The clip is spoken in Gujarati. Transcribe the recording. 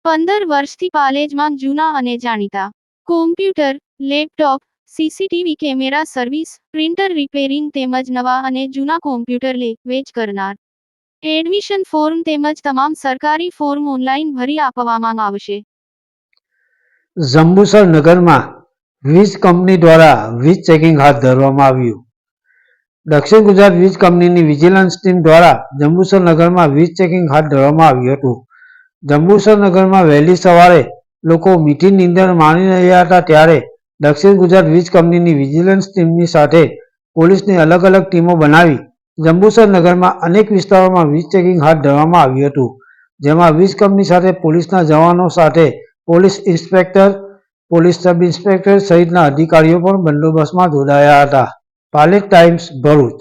15 વર્ષથી પાલેજમાં જૂના અને જાણીતા computer, laptop, CCTV camera service, printer repairing તેમજ નવા અને જૂના કોમ્પ્યુટર લે-વેચ કરનાર. એડમિશન ફોર્મ તેમજ તમામ સરકારી ફોર્મ ઓનલાઈન ભરી આપવામાં આવશે. જંબુસર નગરમાં વીજ કંપની દ્વારા વીજ ચેકિંગ હાથ ધરવામાં આવ્યું. દક્ષિણ ગુજરાત વીજ કંપનીની વિજિલન્સ ટીમ દ્વારા જંબુસર નગરમાં વીજ ચેકિંગ હાથ ધરવામાં આવ્યું હતું. જંબુસર નગરમાં વહેલી સવારે લોકો મીઠી નીંદર માણી રહ્યા હતા ત્યારે દક્ષિણ ગુજરાત વીજ કંપનીની વિજિલન્સ ટીમની સાથે પોલીસની અલગ અલગ ટીમો બનાવી જંબુસર નગરમાં અનેક વિસ્તારોમાં વીજ ચેકિંગ હાથ ધરવામાં આવ્યું હતું. જેમાં વીજ કંપની સાથે પોલીસના જવાનો સાથે police inspector, police sub inspector સહિતના અધિકારીઓ પણ બંદોબસ્તમાં જોડાયા હતા. પાલેજ ટાઈમ્સ, ભરૂચ.